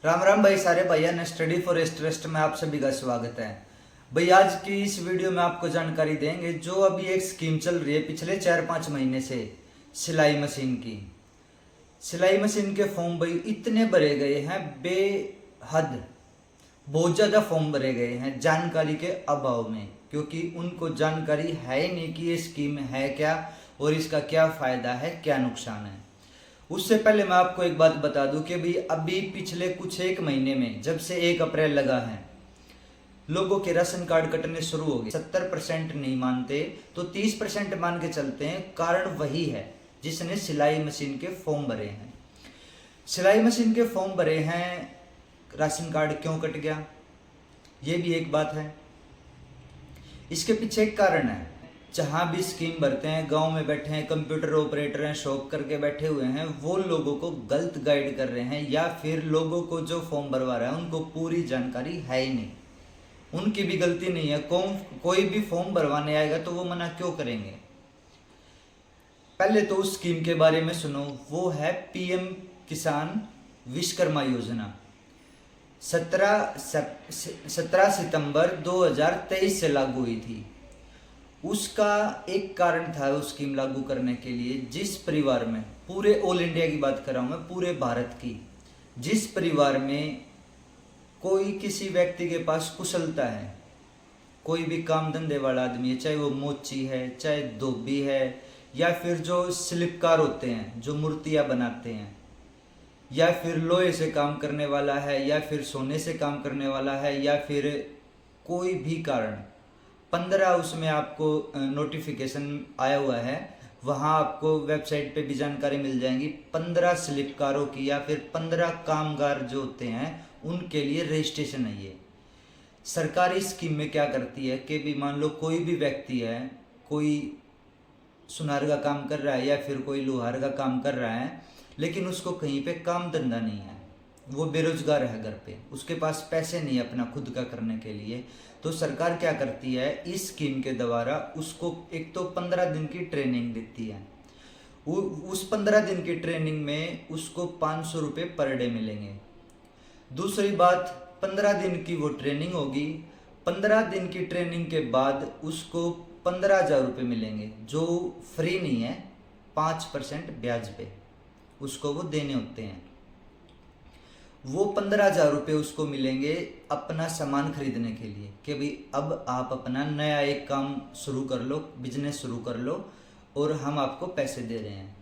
राम राम भाई, सारे भैया ने स्टडी फॉर स्ट्रेस्ट में आप सभी का स्वागत है। भाई आज की इस वीडियो में आपको जानकारी देंगे जो अभी एक स्कीम चल रही है पिछले 4-5 महीने से सिलाई मशीन की। सिलाई मशीन के फॉर्म भाई इतने भरे गए हैं बेहद, बहुत ज़्यादा फॉर्म भरे गए हैं जानकारी के अभाव में, क्योंकि उनको जानकारी है ही नहीं कि ये स्कीम है क्या और इसका क्या फ़ायदा है क्या नुकसान है। उससे पहले मैं आपको एक बात बता दूं कि भाई अभी पिछले कुछ एक महीने में जब से 1 अप्रैल लगा है, लोगों के राशन कार्ड कटने शुरू हो गए। 70% नहीं मानते तो 30% मान के चलते हैं। कारण वही है जिसने सिलाई मशीन के फॉर्म भरे हैं। सिलाई मशीन के फॉर्म भरे हैं, राशन कार्ड क्यों कट गया, ये भी एक बात है। इसके पीछे एक कारण है। जहाँ भी स्कीम भरते हैं, गांव में बैठे हैं, कंप्यूटर ऑपरेटर हैं, शॉप करके बैठे हुए हैं, वो लोगों को गलत गाइड कर रहे हैं, या फिर लोगों को जो फॉर्म भरवा रहा है उनको पूरी जानकारी है ही नहीं। उनकी भी गलती नहीं है। कोई भी फॉर्म भरवाने आएगा तो वो मना क्यों करेंगे। पहले तो उस स्कीम के बारे में सुनो। वो है पीएम किसान विश्वकर्मा योजना। 17 सितंबर 2023 से लागू हुई थी। उसका एक कारण था उस स्कीम लागू करने के लिए, जिस परिवार में, पूरे ऑल इंडिया की बात कर रहा हूँ मैं, पूरे भारत की, जिस परिवार में कोई किसी व्यक्ति के पास कुशलता है, कोई भी काम धंधे वाला आदमी है, चाहे वो मोची है, चाहे धोबी है, या फिर जो शिल्पकार होते हैं जो मूर्तियाँ बनाते हैं, या फिर लोहे से काम करने वाला है, या फिर सोने से काम करने वाला है, या फिर कोई भी कारण, 15 उसमें आपको नोटिफिकेशन आया हुआ है, वहाँ आपको वेबसाइट पे भी जानकारी मिल जाएंगी। 15 शिल्पकारों की या फिर 15 कामगार जो होते हैं उनके लिए रजिस्ट्रेशन है। ये सरकारी स्कीम में क्या करती है कि भी मान लो कोई भी व्यक्ति है, कोई सुनार का काम कर रहा है या फिर कोई लोहार का काम कर रहा है, लेकिन उसको कहीं पे काम धंधा नहीं है, वो बेरोजगार है घर पे, उसके पास पैसे नहीं है अपना खुद का करने के लिए, तो सरकार क्या करती है, इस स्कीम के द्वारा उसको एक तो 15 दिन की ट्रेनिंग देती है। उस 15 दिन की ट्रेनिंग में उसको 500 रुपये पर डे मिलेंगे। दूसरी बात, 15 दिन की वो ट्रेनिंग होगी। 15 दिन की ट्रेनिंग के बाद उसको 15,000 रुपये मिलेंगे, जो फ्री नहीं है, 5% ब्याज पे उसको वो देने होते हैं। वो 15,000 रुपये उसको मिलेंगे अपना सामान खरीदने के लिए, कि भाई अब आप अपना नया एक काम शुरू कर लो, बिजनेस शुरू कर लो और हम आपको पैसे दे रहे हैं।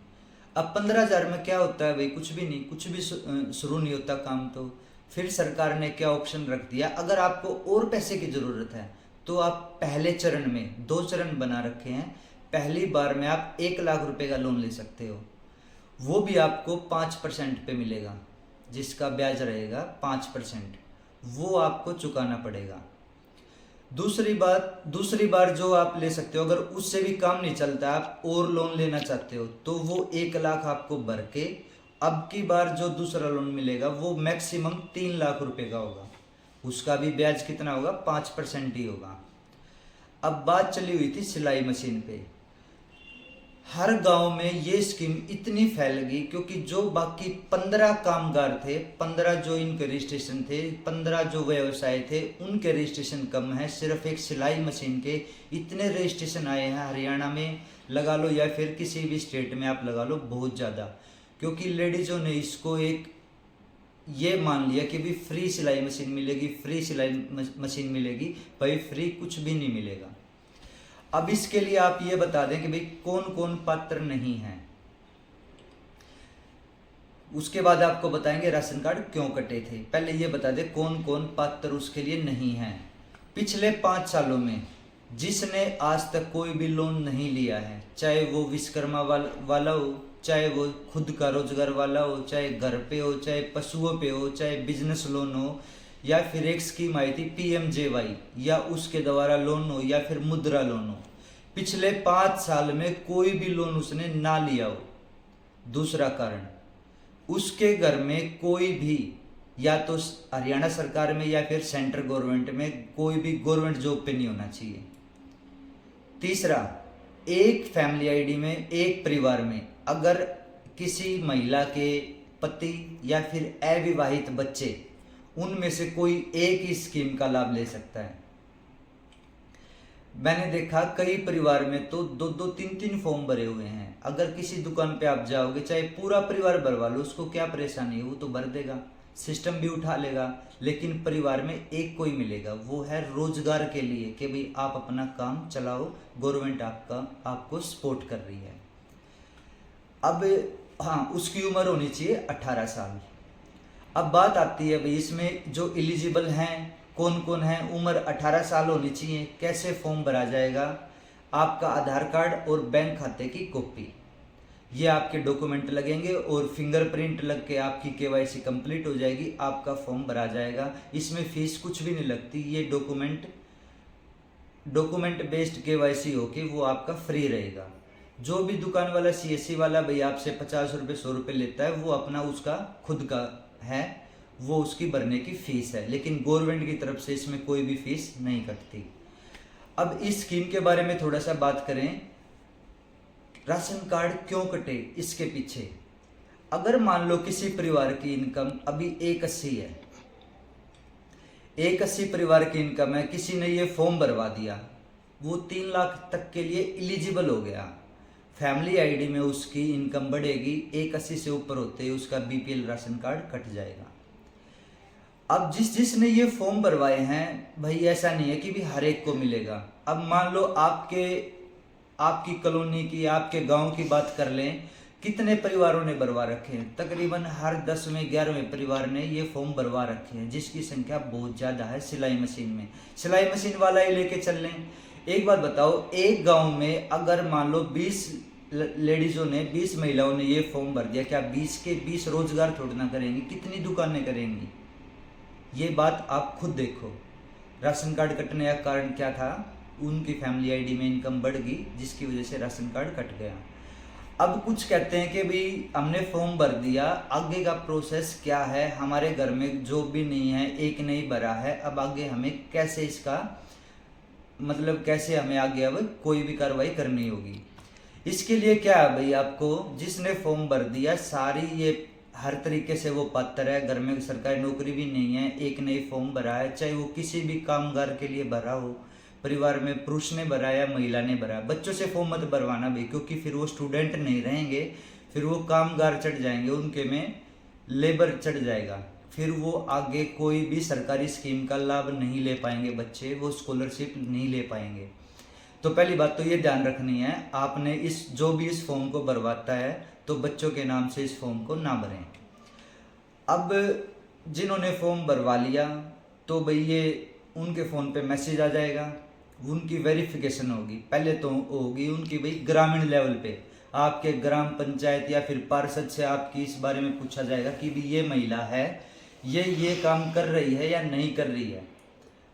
अब 15,000 में क्या होता है भाई, कुछ भी नहीं, कुछ भी शुरू नहीं होता काम। तो फिर सरकार ने क्या ऑप्शन रख दिया, अगर आपको और पैसे की ज़रूरत है तो आप पहले चरण में, 2 चरण बना रखे हैं, पहली बार में आप 1 लाख रुपए का लोन ले सकते हो, वो भी आपको 5% पे मिलेगा, जिसका ब्याज रहेगा 5%, वो आपको चुकाना पड़ेगा। दूसरी बार जो आप ले सकते हो, अगर उससे भी काम नहीं चलता, आप और लोन लेना चाहते हो, तो वो 1 लाख आपको भर के अब की बार जो दूसरा लोन मिलेगा वो मैक्सिमम 3 लाख रुपए का होगा। उसका भी ब्याज कितना होगा, 5% ही होगा। अब बात चली हुई थी सिलाई मशीन पे। हर गांव में ये स्कीम इतनी फैल गई क्योंकि जो बाकी 15 कामगार थे, 15 जो इनके रजिस्ट्रेशन थे, 15 जो व्यवसाय थे, उनके रजिस्ट्रेशन कम है। सिर्फ एक सिलाई मशीन के इतने रजिस्ट्रेशन आए हैं हरियाणा में लगा लो, या फिर किसी भी स्टेट में आप लगा लो, बहुत ज़्यादा। क्योंकि लेडीज़ों ने इसको एक ये मान लिया कि भी फ्री सिलाई मशीन मिलेगी, फ्री सिलाई मशीन मिलेगी। भाई फ्री कुछ भी नहीं मिलेगा। अब इसके लिए आप ये बता दें कि भाई कौन कौन पात्र नहीं है। उसके बाद आपको बताएंगे राशन कार्ड क्यों कटे थे। पहले ये बता दें कौन कौन पात्र उसके लिए नहीं है। पिछले 5 सालों में जिसने आज तक कोई भी लोन नहीं लिया है, चाहे वो विश्वकर्मा वाला हो, चाहे वो खुद का रोजगार वाला हो, चाहे घर पे हो, चाहे पशुओं पे हो, चाहे बिजनेस लोन हो, या फिर एक स्कीम आई थी PMJY, या उसके द्वारा लोन हो, या फिर मुद्रा लोन हो, पिछले 5 साल में कोई भी लोन उसने ना लिया हो। दूसरा कारण, उसके घर में कोई भी या तो हरियाणा सरकार में या फिर सेंट्रल गवर्नमेंट में कोई भी गवर्नमेंट जॉब पे नहीं होना चाहिए। तीसरा, एक फैमिली आईडी में, एक परिवार में अगर किसी महिला के पति या फिर अविवाहित बच्चे उनमें से कोई एक ही स्कीम का लाभ ले सकता है। मैंने देखा कई परिवार में तो 2-2, 3-3 फॉर्म भरे हुए हैं। अगर किसी दुकान पे आप जाओगे, चाहे पूरा परिवार भरवा लो, उसको क्या परेशानी है, वो तो भर देगा, सिस्टम भी उठा लेगा, लेकिन परिवार में एक कोई मिलेगा, वो है रोजगार के लिए कि भाई आप अपना काम चलाओ, गवर्नमेंट आपको सपोर्ट कर रही है। अब हाँ, उसकी उम्र होनी चाहिए 18 साल। अब बात आती है भाई इसमें जो एलिजिबल हैं कौन कौन है। उम्र 18 साल होनी चाहिए। कैसे फॉर्म भरा जाएगा? आपका आधार कार्ड और बैंक खाते की कॉपी, ये आपके डॉक्यूमेंट लगेंगे और फिंगरप्रिंट लग के आपकी केवाईसी कंप्लीट हो जाएगी, आपका फॉर्म भरा जाएगा। इसमें फीस कुछ भी नहीं लगती। ये डॉक्यूमेंट बेस्ड केवाईसी होके वो आपका फ्री रहेगा। जो भी दुकान वाला सीएससी वाला भाई आपसे 50 रुपये 100 रुपये लेता है, वो अपना उसका खुद का है, वो उसकी भरने की फीस है, लेकिन गवर्नमेंट की तरफ से इसमें कोई भी फीस नहीं कटती। अब इस स्कीम के बारे में थोड़ा सा बात करें। राशन कार्ड क्यों कटे, इसके पीछे अगर मान लो किसी परिवार की इनकम अभी 180 है, 180 परिवार की इनकम है, किसी ने ये फॉर्म भरवा दिया, वो 3 लाख तक के लिए एलिजिबल हो गया। फैमिली आईडी में उसकी इनकम बढ़ेगी, 180 से ऊपर होते ही उसका बीपीएल राशन कार्ड कट जाएगा। अब जिसने ये फॉर्म भरवाए हैं भाई, ऐसा नहीं है कि भी हर एक को मिलेगा। अब मान लो आपकी कॉलोनी की, आपके गांव की बात कर लें, कितने परिवारों ने भरवा रखे हैं? तकरीबन हर 10वें 11वें परिवार ने ये फॉर्म भरवा रखे हैं, जिसकी संख्या बहुत ज़्यादा है। सिलाई मशीन में सिलाई मशीन वाला ही लेके चल लें। एक बात बताओ, एक गांव में अगर मान लो 20 लेडीजों ने, 20 महिलाओं ने ये फॉर्म भर दिया, क्या 20 के 20 रोजगार थोड़ा ना करेंगी? कितनी दुकानें करेंगी? ये बात आप खुद देखो। राशन कार्ड कटने का कारण क्या था? उनकी फैमिली आईडी में इनकम बढ़ गई, जिसकी वजह से राशन कार्ड कट गया। अब कुछ कहते हैं कि भाई हमने फॉर्म भर दिया, आगे का प्रोसेस क्या है? हमारे घर में जॉब भी नहीं है, एक नहीं भरा है, अब आगे हमें कैसे इसका मतलब कैसे हमें आगे अब कोई भी कार्रवाई करनी होगी? इसके लिए क्या है भाई, आपको जिसने फॉर्म भर दिया सारी ये हर तरीके से वो पात्र है, घर में सरकारी नौकरी भी नहीं है, एक नई फॉर्म भरा है, चाहे वो किसी भी कामगार के लिए भरा हो, परिवार में पुरुष ने भरा या महिला ने भरा। बच्चों से फॉर्म मत भरवाना भाई, क्योंकि फिर वो स्टूडेंट नहीं रहेंगे, फिर वो कामगार चढ़ जाएंगे, उनके में लेबर चढ़ जाएगा, फिर वो आगे कोई भी सरकारी स्कीम का लाभ नहीं ले पाएंगे बच्चे, वो स्कॉलरशिप नहीं ले पाएंगे। तो पहली बात तो ये ध्यान रखनी है, आपने जो भी इस फॉर्म को भरवाता है तो बच्चों के नाम से इस फॉर्म को ना भरें। अब जिन्होंने फॉर्म भरवा लिया तो भाई ये उनके फ़ोन पे मैसेज आ जाएगा, उनकी वेरिफिकेशन होगी। पहले तो होगी उनकी भाई ग्रामीण लेवल पे, आपके ग्राम पंचायत या फिर पार्षद से आपकी इस बारे में पूछा जाएगा कि भी ये महिला है, ये काम कर रही है या नहीं कर रही है,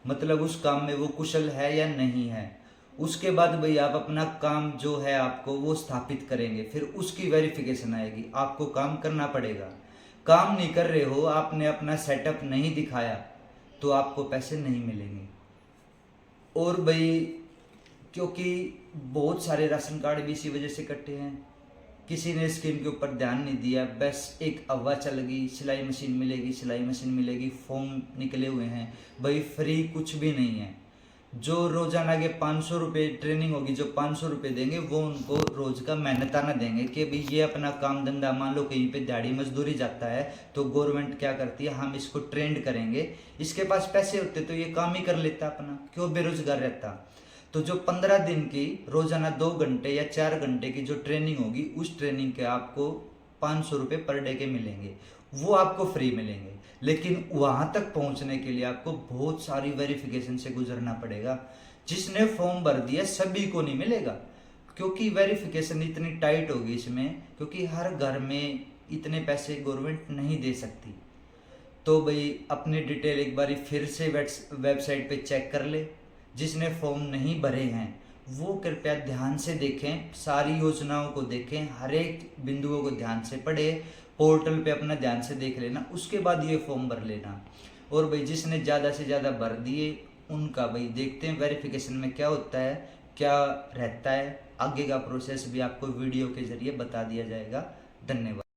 मतलब उस काम में वो कुशल है या नहीं है। उसके बाद भाई आप अपना काम जो है आपको वो स्थापित करेंगे, फिर उसकी वेरिफिकेशन आएगी, आपको काम करना पड़ेगा। काम नहीं कर रहे हो, आपने अपना सेटअप नहीं दिखाया तो आपको पैसे नहीं मिलेंगे। और भाई क्योंकि बहुत सारे राशन कार्ड भी इसी वजह से कटे हैं, किसी ने स्कीम के ऊपर ध्यान नहीं दिया, बस एक अफवाह चल गई, सिलाई मशीन मिलेगी, सिलाई मशीन मिलेगी, फॉर्म निकले हुए हैं। भाई फ्री कुछ भी नहीं है। जो रोजाना के 500 रुपये ट्रेनिंग होगी, जो 500 रुपये देंगे वो उनको रोज का मेहनताना देंगे कि भाई ये अपना काम धंधा, मान लो कहीं पे दिहाड़ी मजदूरी जाता है तो गवर्नमेंट क्या करती है, हम इसको ट्रेंड करेंगे, इसके पास पैसे होते तो ये काम ही कर लेता अपना, क्यों बेरोजगार रहता। तो जो 15 दिन की रोजाना 2 घंटे या 4 घंटे की जो ट्रेनिंग होगी, उस ट्रेनिंग के आपको 500 रुपये पर डे के मिलेंगे, वो आपको फ्री मिलेंगे। लेकिन वहां तक पहुंचने के लिए आपको बहुत सारी वेरिफिकेशन से गुजरना पड़ेगा। जिसने फॉर्म भर दिया सभी को नहीं मिलेगा, क्योंकि वेरिफिकेशन इतनी टाइट होगी इसमें, क्योंकि हर घर में इतने पैसे गवर्नमेंट नहीं दे सकती। तो भाई अपनी डिटेल एक बार फिर से वेबसाइट पे चेक कर ले। जिसने फॉर्म नहीं भरे हैं वो कृपया ध्यान से देखें, सारी योजनाओं को देखें, हर एक बिंदुओं को ध्यान से पढ़े, पोर्टल पे अपना ध्यान से देख लेना, उसके बाद ये फॉर्म भर लेना। और भाई जिसने ज़्यादा से ज़्यादा भर दिए उनका भाई देखते हैं वेरिफिकेशन में क्या होता है, क्या रहता है, आगे का प्रोसेस भी आपको वीडियो के जरिए बता दिया जाएगा। धन्यवाद।